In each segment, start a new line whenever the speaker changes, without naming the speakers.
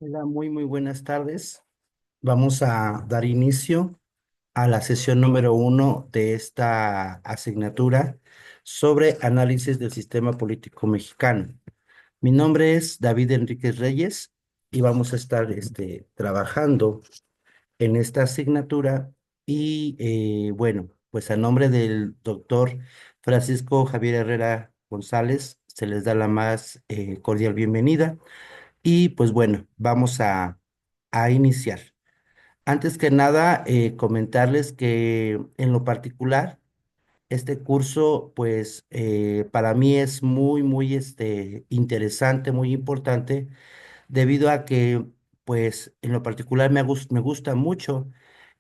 Hola, muy buenas tardes. Vamos a dar inicio a la sesión número 1 de esta asignatura sobre análisis del sistema político mexicano. Mi nombre es David Enríquez Reyes y vamos a estar trabajando en esta asignatura y bueno, pues a nombre del doctor Francisco Javier Herrera González se les da la más cordial bienvenida. Y pues bueno, a iniciar. Antes que nada, comentarles que en lo particular, este curso, pues para mí es muy interesante, muy importante, debido a que, pues en lo particular me gusta mucho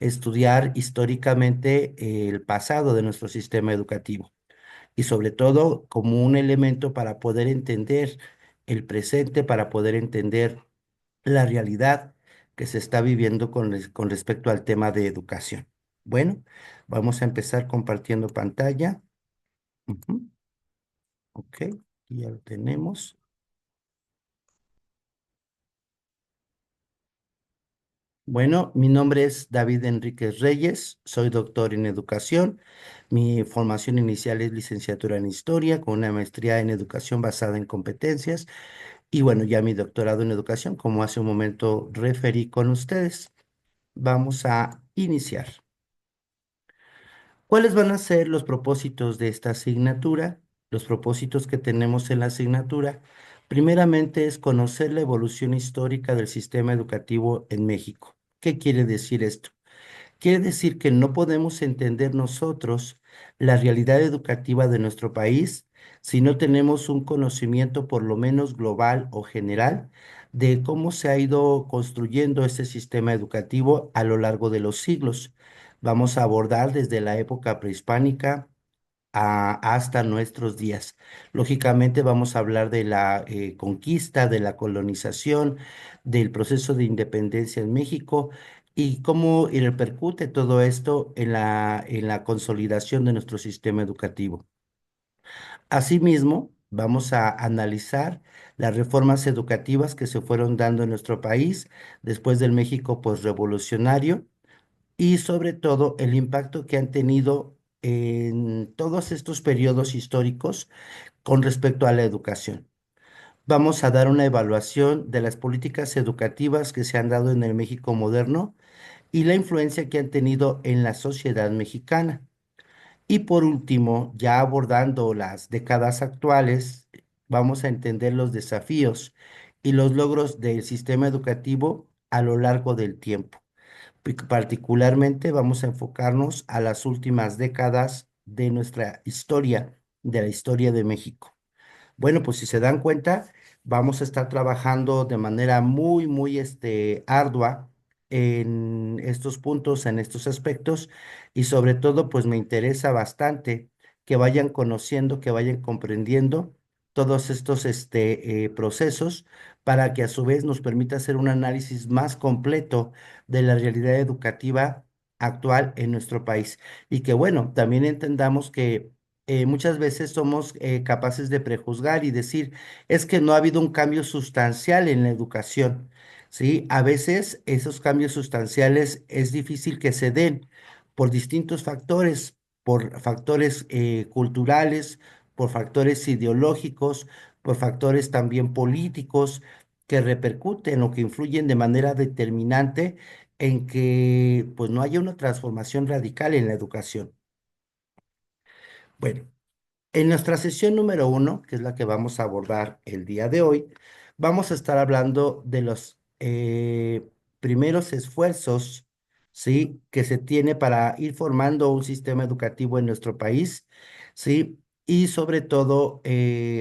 estudiar históricamente el pasado de nuestro sistema educativo y sobre todo como un elemento para poder entender el presente, para poder entender la realidad que se está viviendo con respecto al tema de educación. Bueno, vamos a empezar compartiendo pantalla. Ujú. Ok, ya lo tenemos. Bueno, mi nombre es David Enríquez Reyes, soy doctor en educación. Mi formación inicial es licenciatura en historia con una maestría en educación basada en competencias y bueno, ya mi doctorado en educación, como hace un momento referí con ustedes. Vamos a iniciar. ¿Cuáles van a ser los propósitos de esta asignatura? Los propósitos que tenemos en la asignatura, primeramente es conocer la evolución histórica del sistema educativo en México. ¿Qué quiere decir esto? Quiere decir que no podemos entender nosotros la realidad educativa de nuestro país si no tenemos un conocimiento por lo menos global o general de cómo se ha ido construyendo este sistema educativo a lo largo de los siglos. Vamos a abordar desde la época prehispánica hasta nuestros días. Lógicamente vamos a hablar de la conquista, de la colonización, del proceso de independencia en México y cómo repercute todo esto en en la consolidación de nuestro sistema educativo. Asimismo, vamos a analizar las reformas educativas que se fueron dando en nuestro país después del México postrevolucionario y sobre todo el impacto que han tenido en todos estos periodos históricos con respecto a la educación. Vamos a dar una evaluación de las políticas educativas que se han dado en el México moderno y la influencia que han tenido en la sociedad mexicana. Y por último, ya abordando las décadas actuales, vamos a entender los desafíos y los logros del sistema educativo a lo largo del tiempo. Particularmente vamos a enfocarnos a las últimas décadas de nuestra historia, de la historia de México. Bueno, pues si se dan cuenta, vamos a estar trabajando de manera muy ardua en estos puntos, en estos aspectos, y sobre todo, pues me interesa bastante que vayan conociendo, que vayan comprendiendo todos estos procesos para que a su vez nos permita hacer un análisis más completo de la realidad educativa actual en nuestro país. Y que bueno, también entendamos que muchas veces somos capaces de prejuzgar y decir, es que no ha habido un cambio sustancial en la educación, ¿sí? A veces esos cambios sustanciales es difícil que se den por distintos factores, por factores culturales, por factores ideológicos, por factores también políticos que repercuten o que influyen de manera determinante en que pues no haya una transformación radical en la educación. Bueno. En nuestra sesión número 1, que es la que vamos a abordar el día de hoy, vamos a estar hablando de los primeros esfuerzos, ¿sí? Que se tiene para ir formando un sistema educativo en nuestro país, ¿sí? Y sobre todo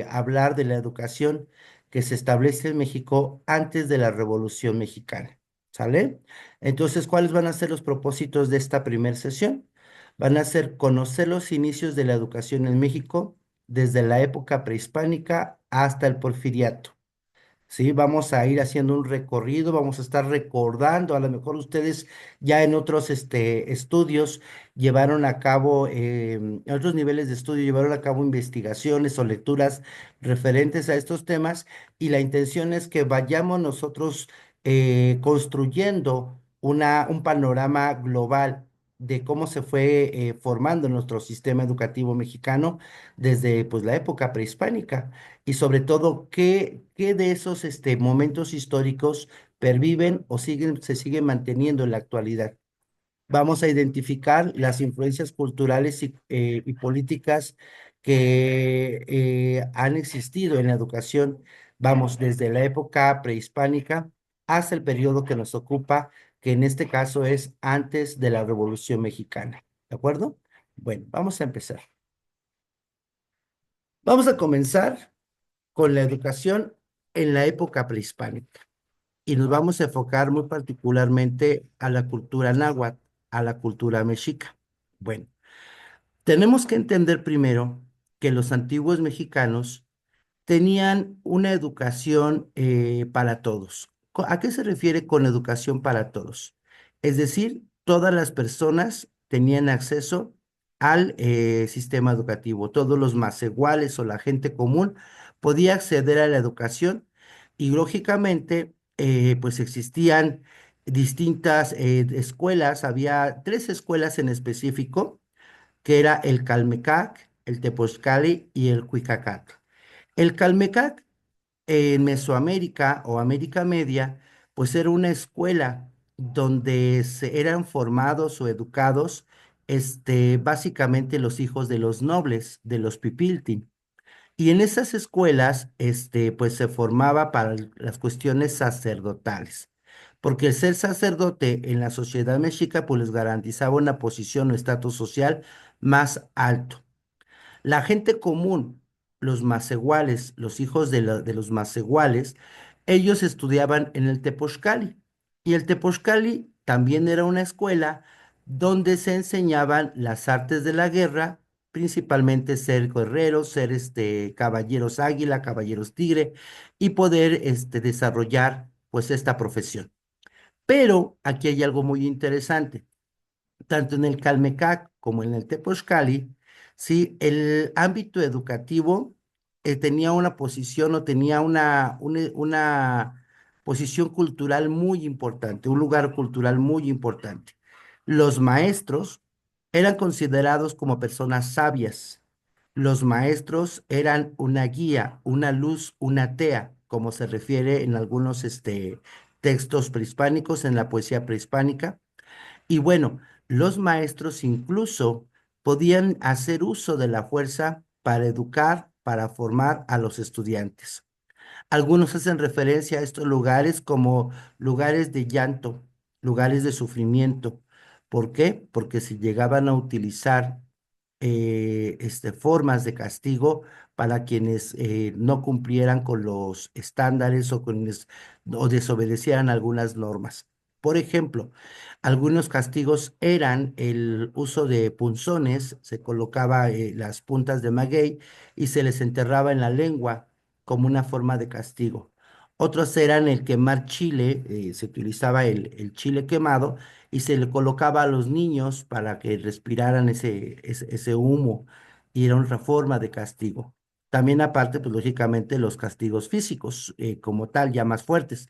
hablar de la educación que se establece en México antes de la Revolución Mexicana, ¿sale? Entonces, ¿cuáles van a ser los propósitos de esta primera sesión? Van a ser conocer los inicios de la educación en México desde la época prehispánica hasta el porfiriato. Sí, vamos a ir haciendo un recorrido, vamos a estar recordando, a lo mejor ustedes ya en otros estudios llevaron a cabo, en otros niveles de estudio llevaron a cabo investigaciones o lecturas referentes a estos temas y la intención es que vayamos nosotros construyendo un panorama global de cómo se fue formando nuestro sistema educativo mexicano desde pues, la época prehispánica y sobre todo qué de esos momentos históricos perviven o se siguen manteniendo en la actualidad. Vamos a identificar las influencias culturales y políticas que han existido en la educación, vamos, desde la época prehispánica hasta el periodo que nos ocupa, que en este caso es antes de la Revolución Mexicana. ¿De acuerdo? Bueno, vamos a empezar. Vamos a comenzar con la educación en la época prehispánica y nos vamos a enfocar muy particularmente a la cultura náhuatl, a la cultura mexica. Bueno. Tenemos que entender primero que los antiguos mexicanos tenían una educación para todos. ¿A qué se refiere con educación para todos? Es decir, todas las personas tenían acceso al sistema educativo. Todos los más iguales o la gente común podía acceder a la educación y lógicamente pues existían distintas escuelas. Había tres escuelas en específico que era el Calmecac, el Tepozcali y el Cuicacac. El Calmecac en Mesoamérica o América Media, pues era una escuela donde se eran formados o educados, básicamente los hijos de los nobles, de los pipiltin. Y en esas escuelas, pues se formaba para las cuestiones sacerdotales, porque el ser sacerdote en la sociedad mexica, pues les garantizaba una posición o estatus social más alto. La gente común, los masehuales, los hijos de los masehuales, ellos estudiaban en el Tepochcali. Y el Tepochcali también era una escuela donde se enseñaban las artes de la guerra, principalmente ser guerreros, ser caballeros águila, caballeros tigre, y poder desarrollar pues esta profesión. Pero aquí hay algo muy interesante tanto en el Calmecac como en el Tepochcali, sí, el ámbito educativo tenía una posición o tenía una posición cultural muy importante, un lugar cultural muy importante. Los maestros eran considerados como personas sabias. Los maestros eran una guía, una luz, una tea, como se refiere en algunos textos prehispánicos, en la poesía prehispánica. Y bueno, los maestros incluso podían hacer uso de la fuerza para educar, para formar a los estudiantes. Algunos hacen referencia a estos lugares como lugares de llanto, lugares de sufrimiento. ¿Por qué? Porque se llegaban a utilizar formas de castigo para quienes no cumplieran con los estándares o desobedecieran algunas normas. Por ejemplo, algunos castigos eran el uso de punzones, se colocaba las puntas de maguey y se les enterraba en la lengua como una forma de castigo. Otros eran el quemar chile, se utilizaba el chile quemado y se le colocaba a los niños para que respiraran ese humo y era una forma de castigo. También aparte, pues lógicamente los castigos físicos como tal, ya más fuertes.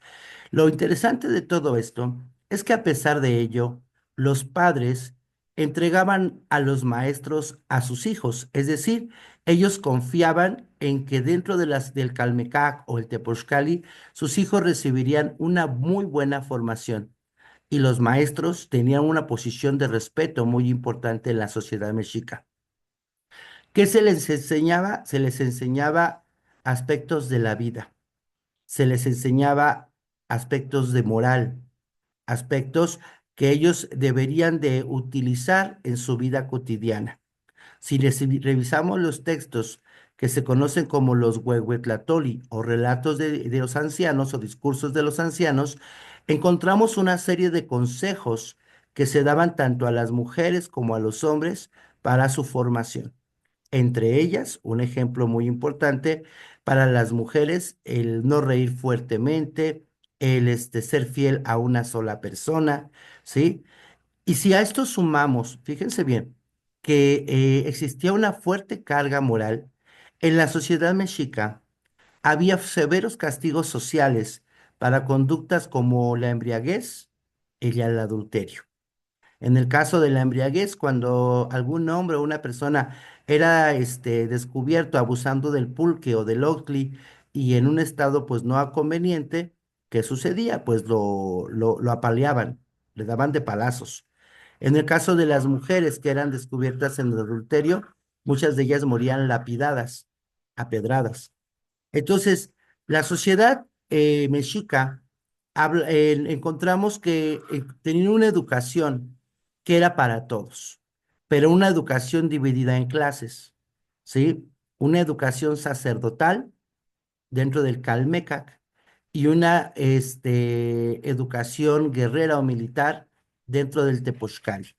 Lo interesante de todo esto es que a pesar de ello, los padres entregaban a los maestros a sus hijos, es decir, ellos confiaban en que dentro del Calmecac o el Tepochcali, sus hijos recibirían una muy buena formación y los maestros tenían una posición de respeto muy importante en la sociedad mexica. ¿Qué se les enseñaba? Se les enseñaba aspectos de la vida, se les enseñaba aspectos de moral, aspectos que ellos deberían de utilizar en su vida cotidiana. Si revisamos los textos que se conocen como los Huehuetlatoli o relatos de los ancianos o discursos de los ancianos, encontramos una serie de consejos que se daban tanto a las mujeres como a los hombres para su formación. Entre ellas, un ejemplo muy importante para las mujeres, el no reír fuertemente, el ser fiel a una sola persona, ¿sí? Y si a esto sumamos, fíjense bien, que existía una fuerte carga moral, en la sociedad mexica había severos castigos sociales para conductas como la embriaguez y el adulterio. En el caso de la embriaguez, cuando algún hombre o una persona era descubierto abusando del pulque o del Oxley y en un estado pues no conveniente, ¿qué sucedía? Pues lo apaleaban, le daban de palazos. En el caso de las mujeres que eran descubiertas en el adulterio, muchas de ellas morían lapidadas, apedradas. Entonces, la sociedad mexica, encontramos que tenían una educación que era para todos, pero una educación dividida en clases, ¿sí? Una educación sacerdotal dentro del Calmecac y una educación guerrera o militar dentro del Tepochcali.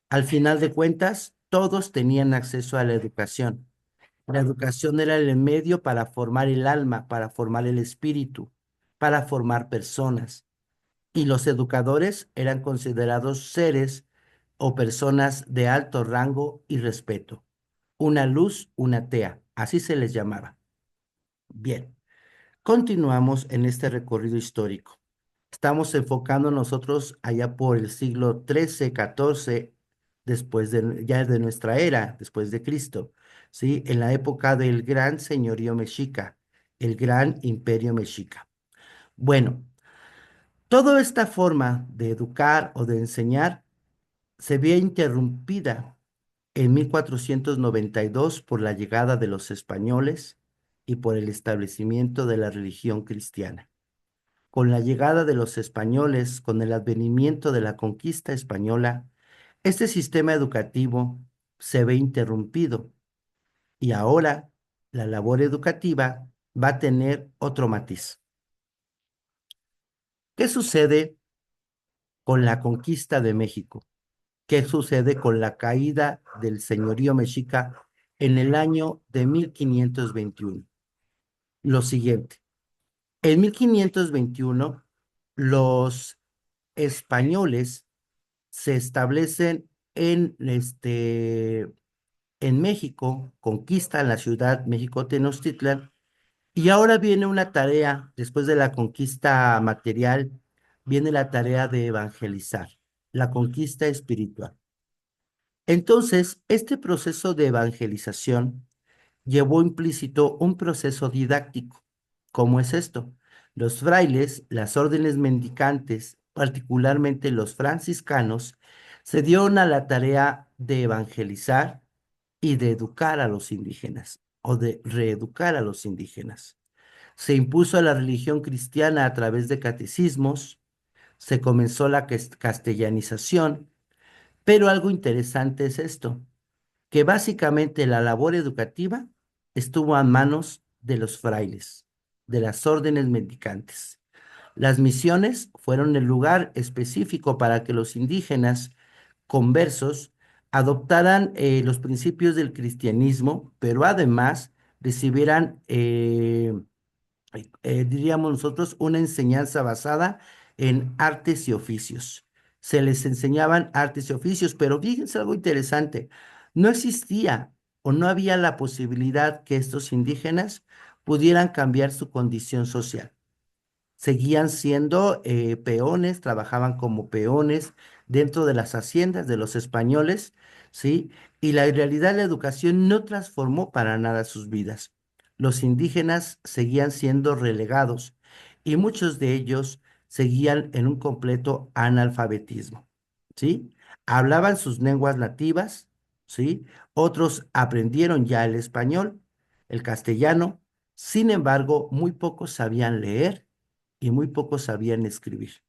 Al final de cuentas, todos tenían acceso a la educación. La educación era el medio para formar el alma, para formar el espíritu, para formar personas. Y los educadores eran considerados seres o personas de alto rango y respeto. Una luz, una tea, así se les llamaba. Bien, continuamos en este recorrido histórico. Estamos enfocando nosotros allá por el siglo XIII, XIV, ya de nuestra era, después de Cristo, ¿sí? En la época del gran señorío mexica, el gran imperio mexica. Bueno, toda esta forma de educar o de enseñar se ve interrumpida en 1492 por la llegada de los españoles y por el establecimiento de la religión cristiana. Con la llegada de los españoles, con el advenimiento de la conquista española, este sistema educativo se ve interrumpido y ahora la labor educativa va a tener otro matiz. ¿Qué sucede con la conquista de México? ¿Qué sucede con la caída del señorío mexica en el año de 1521? Lo siguiente, en 1521 los españoles se establecen en México, conquistan la ciudad México Tenochtitlan, y ahora viene una tarea, después de la conquista material, viene la tarea de evangelizar, la conquista espiritual. Entonces, este proceso de evangelización llevó implícito un proceso didáctico. ¿Cómo es esto? Los frailes, las órdenes mendicantes, particularmente los franciscanos, se dieron a la tarea de evangelizar y de educar a los indígenas o de reeducar a los indígenas. Se impuso la religión cristiana a través de catecismos, se comenzó la castellanización, pero algo interesante es esto, que básicamente la labor educativa estuvo a manos de los frailes, de las órdenes mendicantes. Las misiones fueron el lugar específico para que los indígenas conversos adoptaran los principios del cristianismo, pero además recibieran diríamos nosotros, una enseñanza basada en artes y oficios. Se les enseñaban artes y oficios, pero fíjense algo interesante, no existía o no había la posibilidad que estos indígenas pudieran cambiar su condición social. Seguían siendo peones, trabajaban como peones dentro de las haciendas de los españoles, ¿sí? Y la en realidad la educación no transformó para nada sus vidas. Los indígenas seguían siendo relegados y muchos de ellos seguían en un completo analfabetismo, ¿sí? Hablaban sus lenguas nativas, ¿sí? Otros aprendieron ya el español, el castellano, sin embargo, muy pocos sabían leer y muy pocos sabían escribir.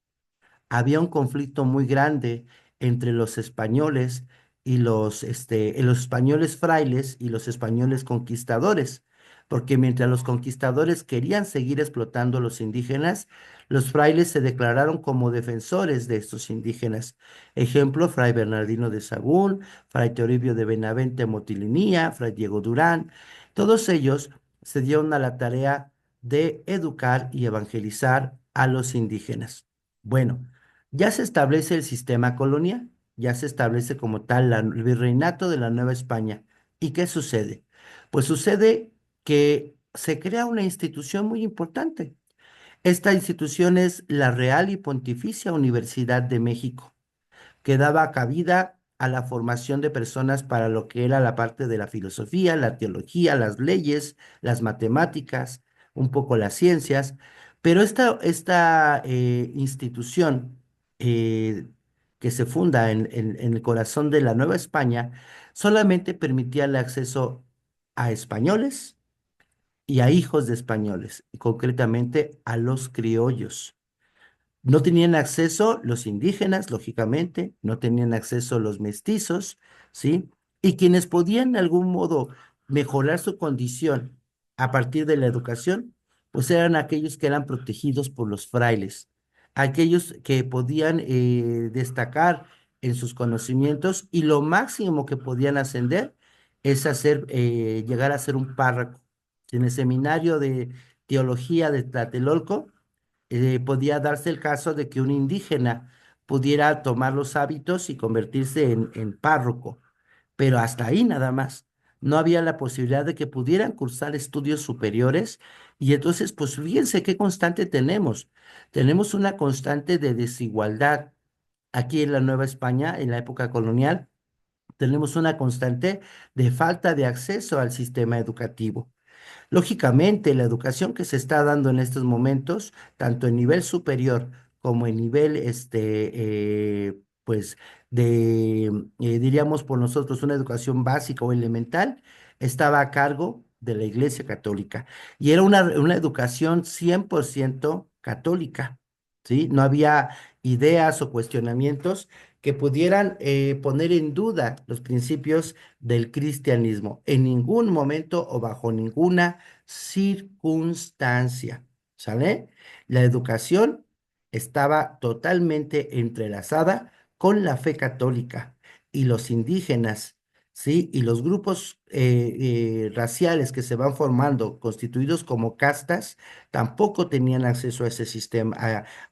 Había un conflicto muy grande entre los españoles y los españoles frailes y los españoles conquistadores, porque mientras los conquistadores querían seguir explotando a los indígenas, los frailes se declararon como defensores de estos indígenas. Ejemplo, Fray Bernardino de Sagún, Fray Toribio de Benavente Motilinía, Fray Diego Durán, todos ellos se dieron a la tarea de educar y evangelizar a los indígenas. Bueno, ya se establece el sistema colonial, ya se establece como tal el virreinato de la Nueva España. ¿Y qué sucede? Pues sucede que se crea una institución muy importante. Esta institución es la Real y Pontificia Universidad de México, que daba cabida a la formación de personas para lo que era la parte de la filosofía, la teología, las leyes, las matemáticas, un poco las ciencias, pero esta institución eh, que se funda en el corazón de la Nueva España solamente permitía el acceso a españoles y a hijos de españoles, y concretamente a los criollos. No tenían acceso los indígenas, lógicamente, no tenían acceso los mestizos, ¿sí? Y quienes podían de algún modo mejorar su condición a partir de la educación, pues eran aquellos que eran protegidos por los frailes, aquellos que podían destacar en sus conocimientos y lo máximo que podían ascender es llegar a ser un párroco. En el seminario de teología de Tlatelolco, podía darse el caso de que un indígena pudiera tomar los hábitos y convertirse en párroco, pero hasta ahí nada más. No había la posibilidad de que pudieran cursar estudios superiores y entonces, pues fíjense qué constante tenemos. Tenemos una constante de desigualdad aquí en la Nueva España, en la época colonial. Tenemos una constante de falta de acceso al sistema educativo. Lógicamente, la educación que se está dando en estos momentos, tanto en nivel superior como en nivel, pues, diríamos por nosotros, una educación básica o elemental, estaba a cargo de la Iglesia Católica. Y era una educación 100% católica, ¿sí? No había ideas o cuestionamientos que pudieran poner en duda los principios del cristianismo en ningún momento o bajo ninguna circunstancia, ¿sale? La educación estaba totalmente entrelazada con la fe católica y los indígenas, ¿sí? Y los grupos raciales que se van formando, constituidos como castas, tampoco tenían acceso a ese sistema,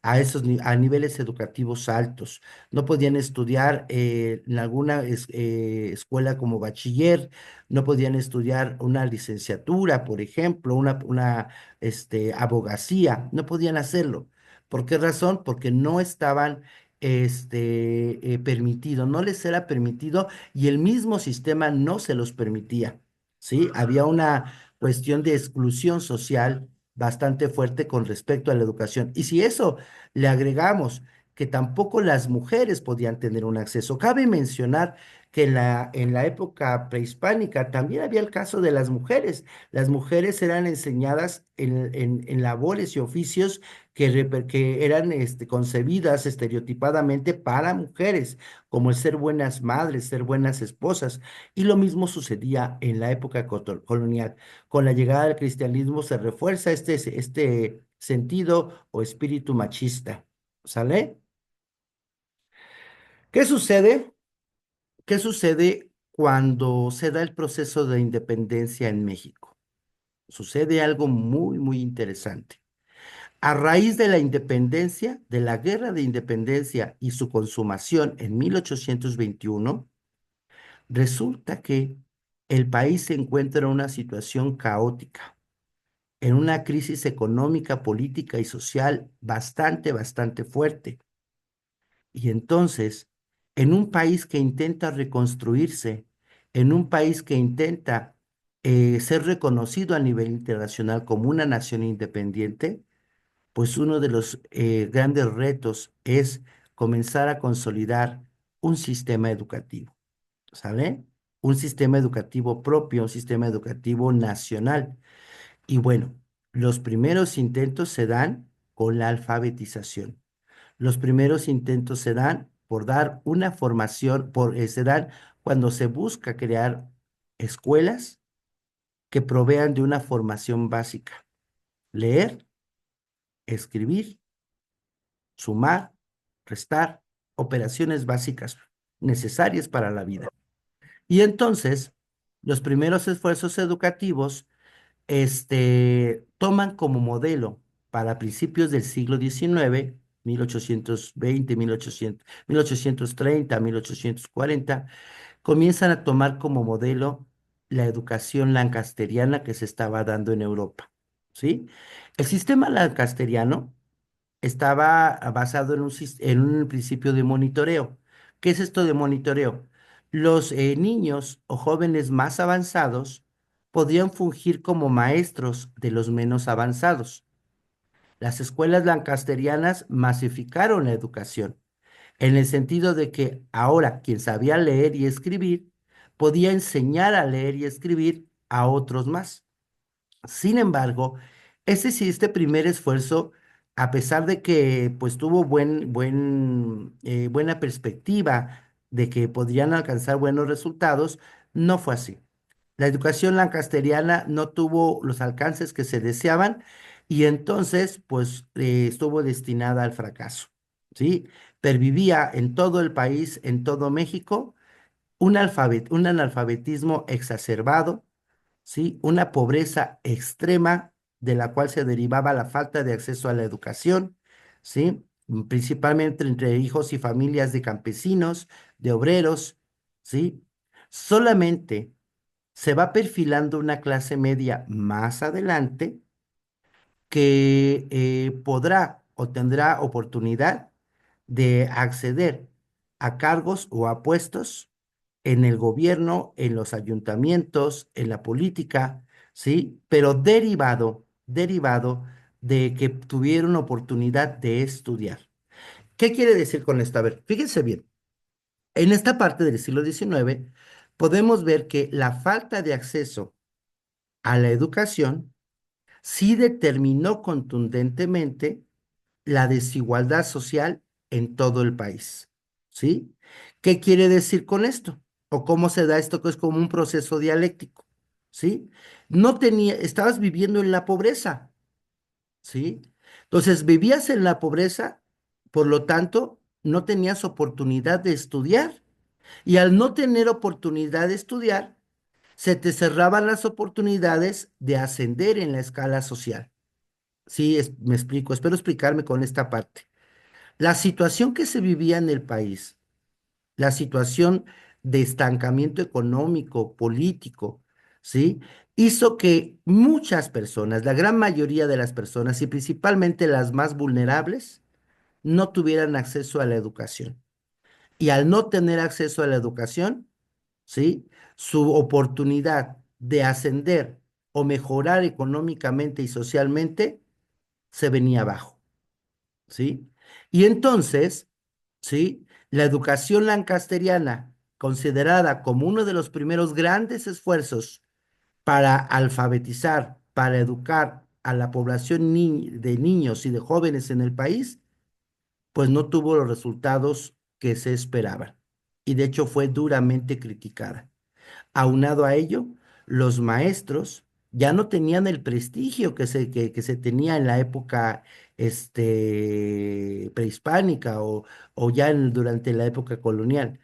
a niveles educativos altos. No podían estudiar en alguna escuela como bachiller, no podían estudiar una licenciatura, por ejemplo, una abogacía, no podían hacerlo. ¿Por qué razón? Porque no estaban permitidos, no les era permitido y el mismo sistema no se los permitía, ¿sí? Había una cuestión de exclusión social bastante fuerte con respecto a la educación. Y si eso le agregamos que tampoco las mujeres podían tener un acceso, cabe mencionar que en la época prehispánica también había el caso de las mujeres. Las mujeres eran enseñadas en labores y oficios que eran concebidas estereotipadamente para mujeres, como el ser buenas madres, ser buenas esposas. Y lo mismo sucedía en la época colonial. Con la llegada del cristianismo se refuerza este sentido o espíritu machista. ¿Sale? ¿Qué sucede? ¿Qué sucede cuando se da el proceso de independencia en México? Sucede algo muy, muy interesante. A raíz de la independencia, de la guerra de independencia y su consumación en 1821, resulta que el país se encuentra en una situación caótica, en una crisis económica, política y social bastante, bastante fuerte. Y entonces, en un país que intenta reconstruirse, en un país que intenta ser reconocido a nivel internacional como una nación independiente, pues uno de los grandes retos es comenzar a consolidar un sistema educativo, ¿sale? Un sistema educativo propio, un sistema educativo nacional. Y bueno, los primeros intentos se dan con la alfabetización. Los primeros intentos se dan por dar una formación, se dan cuando se busca crear escuelas que provean de una formación básica. Leer, escribir, sumar, restar, operaciones básicas necesarias para la vida. Y entonces, los primeros esfuerzos educativos toman como modelo para principios del siglo XIX, 1820, 1830, 1840, comienzan a tomar como modelo la educación lancasteriana que se estaba dando en Europa, ¿sí? El sistema lancasteriano estaba basado en en un principio de monitoreo. ¿Qué es esto de monitoreo? Los niños o jóvenes más avanzados podían fungir como maestros de los menos avanzados. Las escuelas lancasterianas masificaron la educación, en el sentido de que ahora quien sabía leer y escribir podía enseñar a leer y escribir a otros más. Sin embargo, este primer esfuerzo, a pesar de que pues tuvo buena perspectiva de que podrían alcanzar buenos resultados, no fue así. La educación lancasteriana no tuvo los alcances que se deseaban y entonces pues estuvo destinada al fracaso, ¿sí? Pervivía en todo el país, en todo México, un analfabetismo exacerbado, ¿sí? Una pobreza extrema de la cual se derivaba la falta de acceso a la educación, ¿sí? Principalmente entre hijos y familias de campesinos, de obreros, ¿sí? Solamente se va perfilando una clase media más adelante que podrá o tendrá oportunidad de acceder a cargos o a puestos en el gobierno, en los ayuntamientos, en la política, ¿sí? Pero derivado de que tuvieron oportunidad de estudiar. ¿Qué quiere decir con esto? A ver, fíjense bien, en esta parte del siglo XIX podemos ver que la falta de acceso a la educación sí determinó contundentemente la desigualdad social en todo el país, ¿sí? ¿Qué quiere decir con esto? ¿O cómo se da esto que es como un proceso dialéctico, ¿sí? Estabas viviendo en la pobreza, ¿sí? Entonces, vivías en la pobreza, por lo tanto, no tenías oportunidad de estudiar. Y al no tener oportunidad de estudiar, se te cerraban las oportunidades de ascender en la escala social. Sí, me explico, espero explicarme con esta parte. La situación que se vivía en el país, la situación de estancamiento económico, político, ¿sí? Hizo que muchas personas, la gran mayoría de las personas y principalmente las más vulnerables, no tuvieran acceso a la educación. Y al no tener acceso a la educación, ¿sí? Su oportunidad de ascender o mejorar económicamente y socialmente se venía abajo. ¿Sí? Y entonces, ¿sí? La educación lancasteriana, considerada como uno de los primeros grandes esfuerzos para alfabetizar, para educar a la población de niños y de jóvenes en el país, pues no tuvo los resultados que se esperaban. Y de hecho fue duramente criticada. Aunado a ello, los maestros ya no tenían el prestigio que se tenía en la época prehispánica o ya durante la época colonial.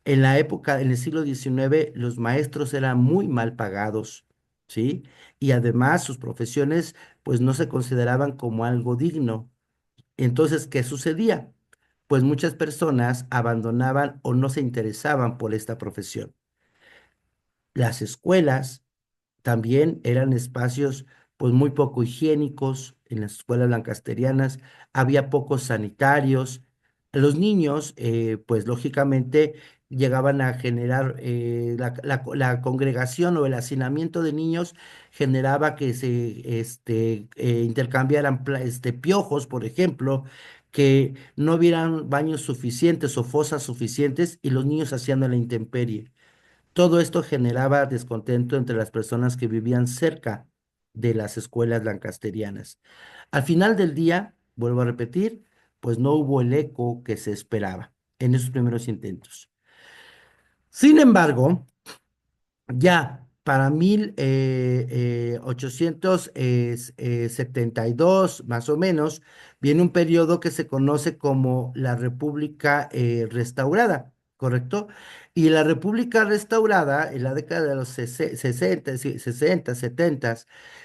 En la época, en el siglo XIX, los maestros eran muy mal pagados, ¿sí? Y además sus profesiones, pues no se consideraban como algo digno. Entonces, ¿qué sucedía? Pues muchas personas abandonaban o no se interesaban por esta profesión. Las escuelas también eran espacios pues muy poco higiénicos en las escuelas lancasterianas, había pocos sanitarios. Los niños pues lógicamente llegaban a generar la congregación o el hacinamiento de niños generaba que se intercambiaran piojos, por ejemplo, que no hubieran baños suficientes o fosas suficientes y los niños hacían a la intemperie. Todo esto generaba descontento entre las personas que vivían cerca de las escuelas lancasterianas. Al final del día, vuelvo a repetir, pues no hubo el eco que se esperaba en esos primeros intentos. Sin embargo, ya para 1872 más o menos, viene un periodo que se conoce como la República Restaurada, ¿correcto? Y la República Restaurada, en la década de los 60, sí, 60, 70,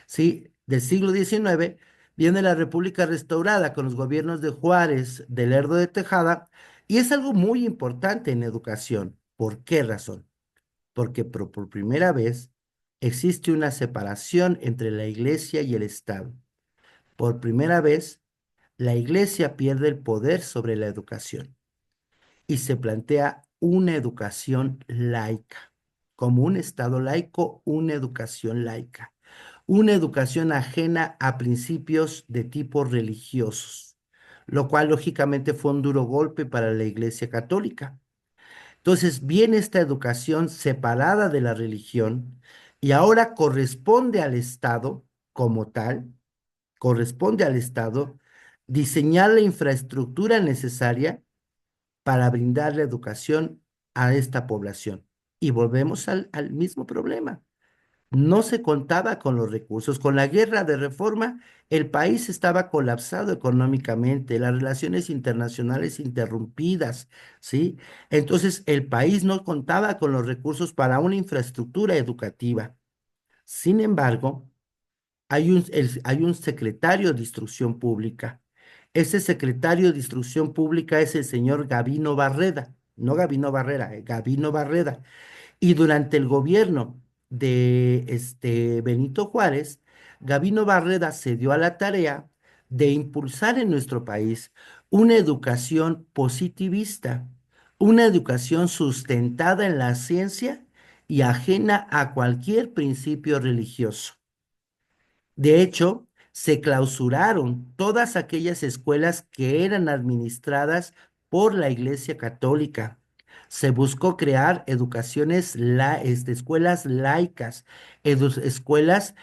¿sí? Del siglo XIX, viene la República Restaurada con los gobiernos de Juárez, de Lerdo de Tejada, y es algo muy importante en educación. ¿Por qué razón? Porque por primera vez existe una separación entre la iglesia y el Estado. Por primera vez, la Iglesia pierde el poder sobre la educación y se plantea una educación laica, como un Estado laico, una educación laica, una educación ajena a principios de tipo religiosos, lo cual lógicamente fue un duro golpe para la Iglesia Católica. Entonces viene esta educación separada de la religión y ahora corresponde al Estado como tal, corresponde al Estado diseñar la infraestructura necesaria para brindar la educación a esta población. Y volvemos al mismo problema. No se contaba con los recursos. Con la guerra de reforma, el país estaba colapsado económicamente, las relaciones internacionales interrumpidas, ¿sí? Entonces, el país no contaba con los recursos para una infraestructura educativa. Sin embargo, hay un secretario de Instrucción Pública. Ese secretario de Instrucción Pública es el señor Gabino Barreda, no Gabino Barrera, Gabino Barreda. Y durante el gobierno de Benito Juárez, Gabino Barreda se dio a la tarea de impulsar en nuestro país una educación positivista, una educación sustentada en la ciencia y ajena a cualquier principio religioso. De hecho, se clausuraron todas aquellas escuelas que eran administradas por la Iglesia Católica. Se buscó crear escuelas laicas, escuelas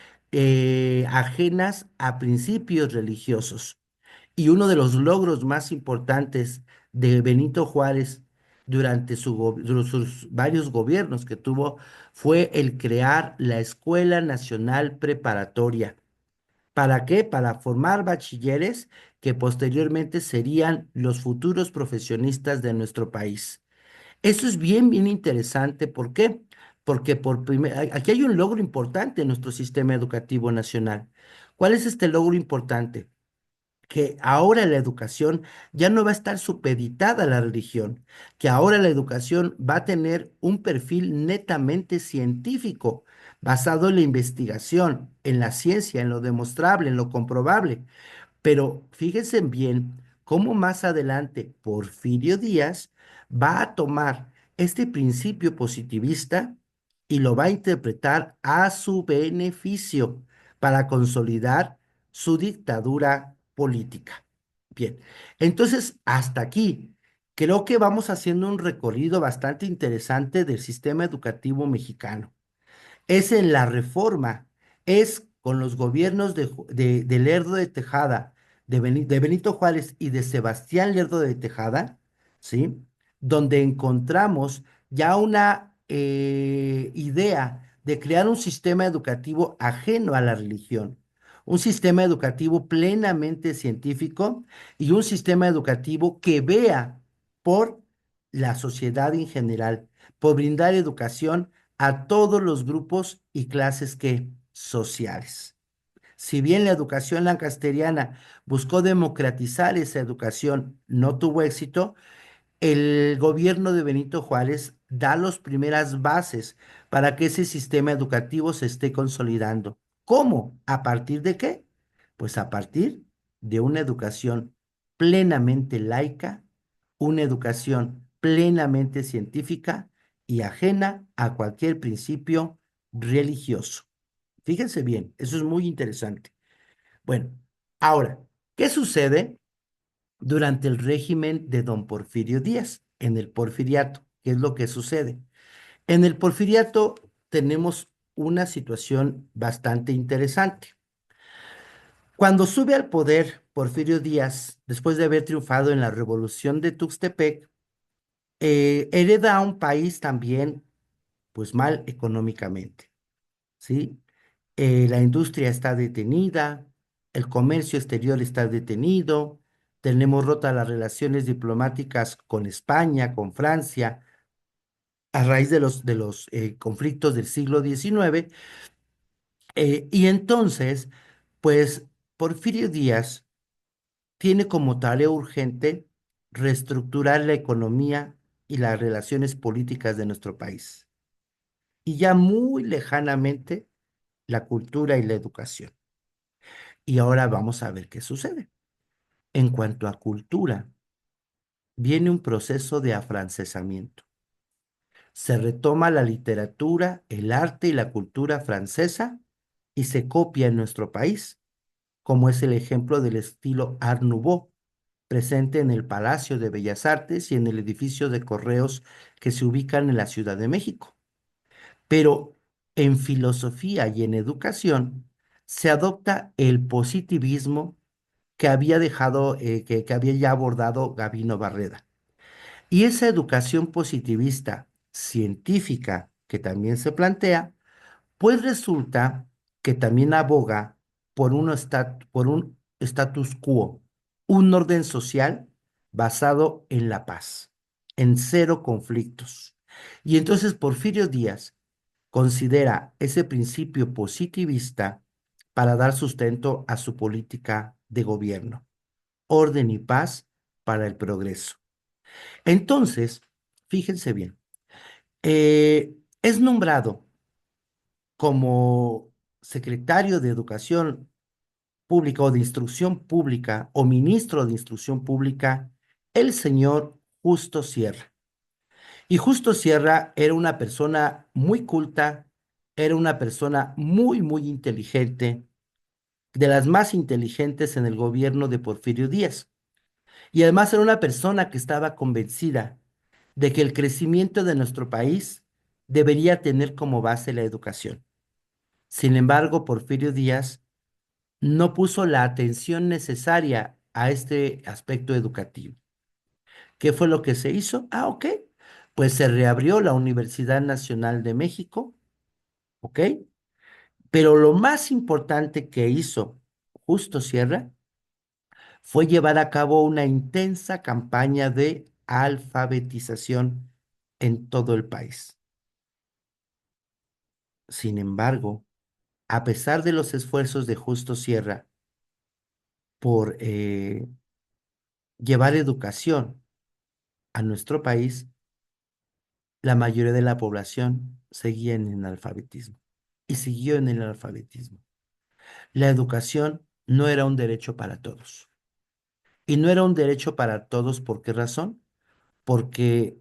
ajenas a principios religiosos. Y uno de los logros más importantes de Benito Juárez durante sus varios gobiernos que tuvo fue el crear la Escuela Nacional Preparatoria. ¿Para qué? Para formar bachilleres que posteriormente serían los futuros profesionistas de nuestro país. Eso es bien interesante. ¿Por qué? Porque aquí hay un logro importante en nuestro sistema educativo nacional. ¿Cuál es este logro importante? Que ahora la educación ya no va a estar supeditada a la religión, que ahora la educación va a tener un perfil netamente científico, basado en la investigación, en la ciencia, en lo demostrable, en lo comprobable. Pero fíjense bien cómo más adelante Porfirio Díaz va a tomar este principio positivista y lo va a interpretar a su beneficio para consolidar su dictadura política. Bien, entonces hasta aquí creo que vamos haciendo un recorrido bastante interesante del sistema educativo mexicano. Es en la reforma, es con los gobiernos de Lerdo de Tejada, de Benito Juárez y de Sebastián Lerdo de Tejada, ¿sí? Donde encontramos ya una idea de crear un sistema educativo ajeno a la religión, un sistema educativo plenamente científico y un sistema educativo que vea por la sociedad en general, por brindar educación a todos los grupos y clases sociales. Si bien la educación lancasteriana buscó democratizar esa educación, no tuvo éxito, el gobierno de Benito Juárez da las primeras bases para que ese sistema educativo se esté consolidando. ¿Cómo? ¿A partir de qué? Pues a partir de una educación plenamente laica, una educación plenamente científica y ajena a cualquier principio religioso. Fíjense bien, eso es muy interesante. Bueno, ahora, ¿qué sucede durante el régimen de don Porfirio Díaz, en el Porfiriato? ¿Qué es lo que sucede? En el Porfiriato tenemos una situación bastante interesante. Cuando sube al poder Porfirio Díaz, después de haber triunfado en la revolución de Tuxtepec, hereda a un país también, pues mal económicamente, ¿sí? La industria está detenida, el comercio exterior está detenido, tenemos rotas las relaciones diplomáticas con España, con Francia, a raíz de los conflictos del siglo XIX. Y entonces, pues, Porfirio Díaz tiene como tarea urgente reestructurar la economía y las relaciones políticas de nuestro país. Y ya muy lejanamente, la cultura y la educación. Y ahora vamos a ver qué sucede. En cuanto a cultura, viene un proceso de afrancesamiento. Se retoma la literatura, el arte y la cultura francesa y se copia en nuestro país, como es el ejemplo del estilo Art Nouveau, presente en el Palacio de Bellas Artes y en el edificio de correos que se ubican en la Ciudad de México. Pero en filosofía y en educación se adopta el positivismo que había dejado, que había ya abordado Gabino Barreda. Y esa educación positivista científica que también se plantea, pues resulta que también aboga por un status quo, un orden social basado en la paz, en cero conflictos. Y entonces Porfirio Díaz considera ese principio positivista para dar sustento a su política de gobierno, orden y paz para el progreso. Entonces, fíjense bien, es nombrado como secretario de Educación Pública o de Instrucción Pública o ministro de Instrucción Pública el señor Justo Sierra. Y Justo Sierra era una persona muy culta, era una persona muy, muy inteligente, de las más inteligentes en el gobierno de Porfirio Díaz. Y además era una persona que estaba convencida de que el crecimiento de nuestro país debería tener como base la educación. Sin embargo, Porfirio Díaz no puso la atención necesaria a este aspecto educativo. ¿Qué fue lo que se hizo? Ah, ok. Pues se reabrió la Universidad Nacional de México, ¿ok? Pero lo más importante que hizo Justo Sierra fue llevar a cabo una intensa campaña de alfabetización en todo el país. Sin embargo, a pesar de los esfuerzos de Justo Sierra por llevar educación a nuestro país, la mayoría de la población seguía en el analfabetismo y siguió en el analfabetismo. La educación no era un derecho para todos. Y no era un derecho para todos, ¿por qué razón? Porque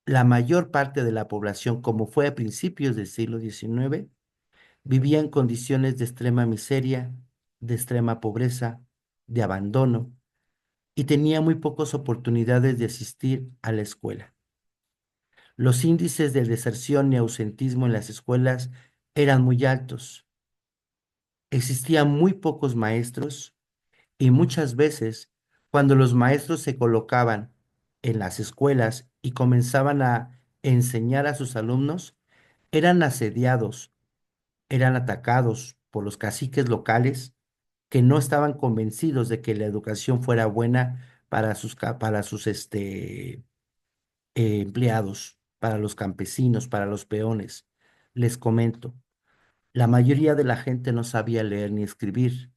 la mayor parte de la población, como fue a principios del siglo XIX, vivía en condiciones de extrema miseria, de extrema pobreza, de abandono, y tenía muy pocas oportunidades de asistir a la escuela. Los índices de deserción y ausentismo en las escuelas eran muy altos. Existían muy pocos maestros y muchas veces cuando los maestros se colocaban en las escuelas y comenzaban a enseñar a sus alumnos, eran asediados, eran atacados por los caciques locales que no estaban convencidos de que la educación fuera buena para sus empleados, para los campesinos, para los peones. Les comento, la mayoría de la gente no sabía leer ni escribir,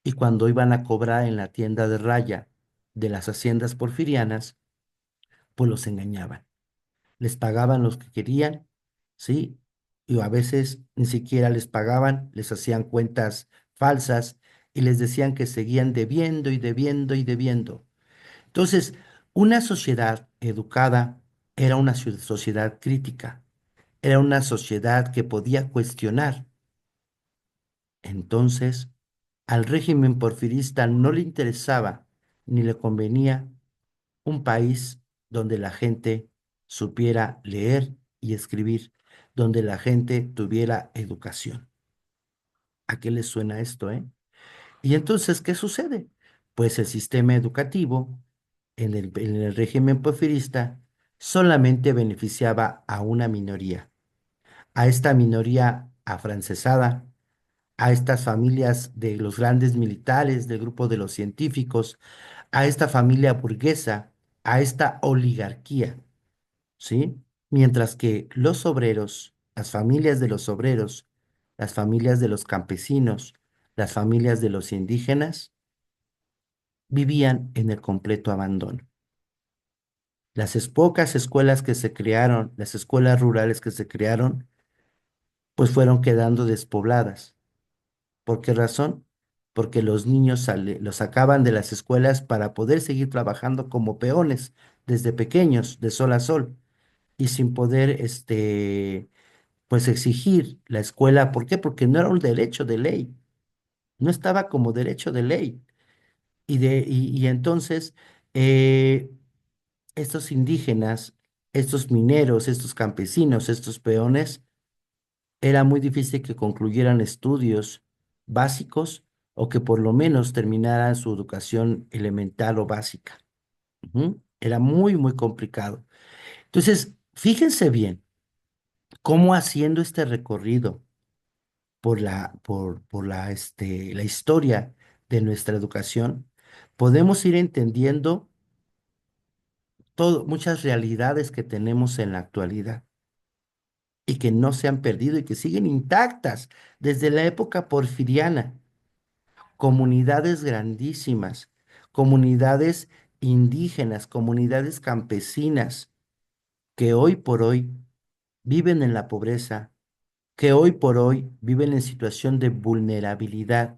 y cuando iban a cobrar en la tienda de raya de las haciendas porfirianas, pues los engañaban. Les pagaban los que querían, ¿sí? Y a veces ni siquiera les pagaban, les hacían cuentas falsas y les decían que seguían debiendo y debiendo y debiendo. Entonces, una sociedad educada era una sociedad crítica, era una sociedad que podía cuestionar. Entonces, al régimen porfirista no le interesaba ni le convenía un país donde la gente supiera leer y escribir, donde la gente tuviera educación. ¿A qué les suena esto, Y entonces, ¿qué sucede? Pues el sistema educativo en el régimen porfirista solamente beneficiaba a una minoría, a esta minoría afrancesada, a estas familias de los grandes militares, del grupo de los científicos, a esta familia burguesa, a esta oligarquía, ¿sí? Mientras que los obreros, las familias de los obreros, las familias de los campesinos, las familias de los indígenas, vivían en el completo abandono. Pocas escuelas que se crearon, las escuelas rurales que se crearon, pues fueron quedando despobladas. ¿Por qué razón? porque los niños los sacaban de las escuelas para poder seguir trabajando como peones desde pequeños, de sol a sol, y sin poder, pues exigir la escuela. ¿Por qué? Porque no era un derecho de ley, no estaba como derecho de ley. Y entonces, eh, estos indígenas, estos mineros, estos campesinos, estos peones, era muy difícil que concluyeran estudios básicos o que por lo menos terminaran su educación elemental o básica. Ujú. Era muy, muy complicado. Entonces, fíjense bien cómo haciendo este recorrido por la historia de nuestra educación, podemos ir entendiendo muchas realidades que tenemos en la actualidad y que no se han perdido y que siguen intactas desde la época porfiriana. Comunidades grandísimas, comunidades indígenas, comunidades campesinas que hoy por hoy viven en la pobreza, que hoy por hoy viven en situación de vulnerabilidad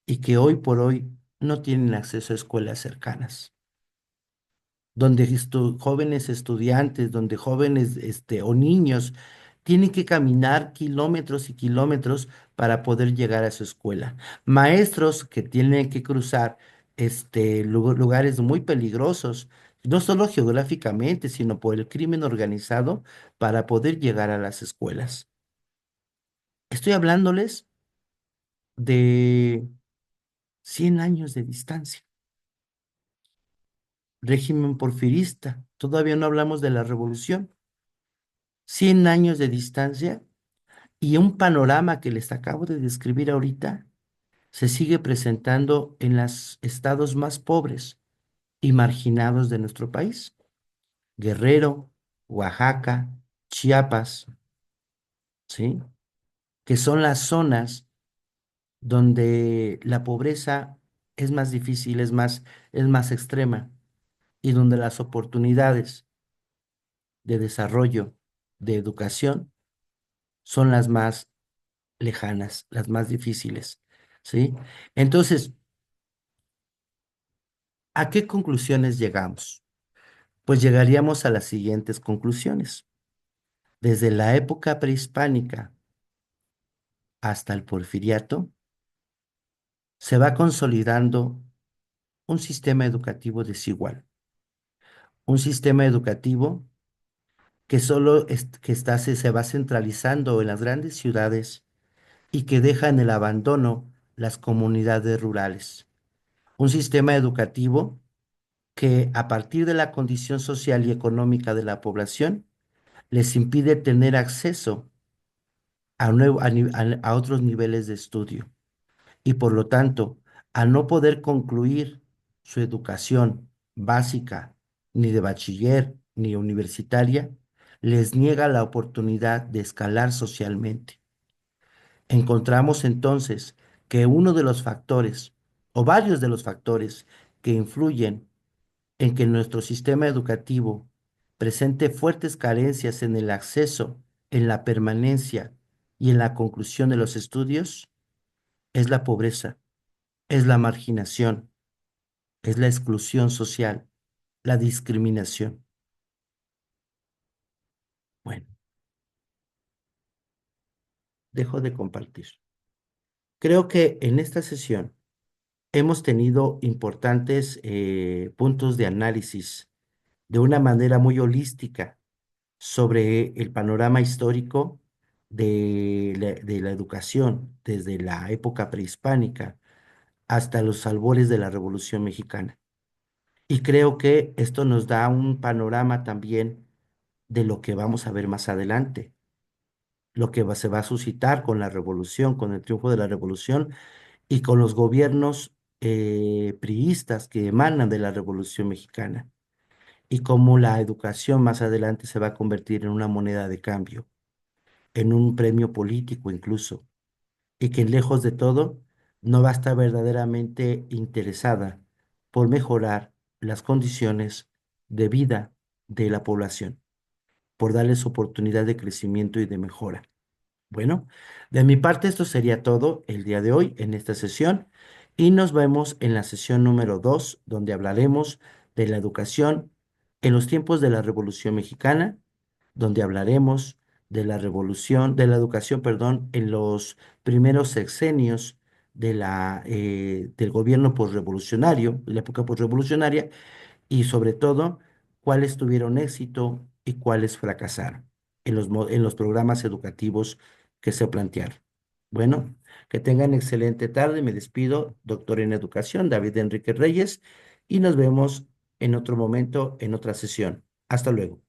y que hoy por hoy no tienen acceso a escuelas cercanas, donde jóvenes estudiantes, donde jóvenes o niños tienen que caminar kilómetros y kilómetros para poder llegar a su escuela. Maestros que tienen que cruzar lugares muy peligrosos, no solo geográficamente, sino por el crimen organizado para poder llegar a las escuelas. Estoy hablándoles de 100 años de distancia. Régimen porfirista, todavía no hablamos de la revolución. 100 años de distancia y un panorama que les acabo de describir ahorita se sigue presentando en los estados más pobres y marginados de nuestro país. Guerrero, Oaxaca, Chiapas, ¿sí? Que son las zonas donde la pobreza es más difícil, es más extrema y donde las oportunidades de desarrollo, de educación, son las más lejanas, las más difíciles, ¿sí? Entonces, ¿a qué conclusiones llegamos? Pues llegaríamos a las siguientes conclusiones. Desde la época prehispánica hasta el porfiriato, se va consolidando un sistema educativo desigual, un sistema educativo que solo se va centralizando en las grandes ciudades y que deja en el abandono las comunidades rurales. Un sistema educativo que a partir de la condición social y económica de la población les impide tener acceso a otros niveles de estudio y por lo tanto, al no poder concluir su educación básica, ni de bachiller, ni universitaria, les niega la oportunidad de escalar socialmente. Encontramos entonces que uno de los factores, o varios de los factores que influyen en que nuestro sistema educativo presente fuertes carencias en el acceso, en la permanencia y en la conclusión de los estudios, es la pobreza, es la marginación, es la exclusión social, la discriminación. Bueno, dejo de compartir. Creo que en esta sesión hemos tenido importantes puntos de análisis de una manera muy holística sobre el panorama histórico de la educación desde la época prehispánica hasta los albores de la Revolución Mexicana. Y creo que esto nos da un panorama también de lo que vamos a ver más adelante, lo que se va a suscitar con la revolución, con el triunfo de la revolución y con los gobiernos priistas que emanan de la Revolución Mexicana y cómo la educación más adelante se va a convertir en una moneda de cambio, en un premio político incluso, y que lejos de todo no va a estar verdaderamente interesada por mejorar las condiciones de vida de la población, por darles oportunidad de crecimiento y de mejora. Bueno, de mi parte esto sería todo el día de hoy en esta sesión y nos vemos en la sesión número 2, donde hablaremos de la educación en los tiempos de la Revolución Mexicana, donde hablaremos de la revolución, de la educación, perdón, en los primeros sexenios del gobierno posrevolucionario, de la época posrevolucionaria, y sobre todo cuáles tuvieron éxito y cuáles fracasaron en los programas educativos que se plantearon. Bueno, que tengan excelente tarde. Me despido, doctor en educación, David Enrique Reyes, y nos vemos en otro momento, en otra sesión. Hasta luego.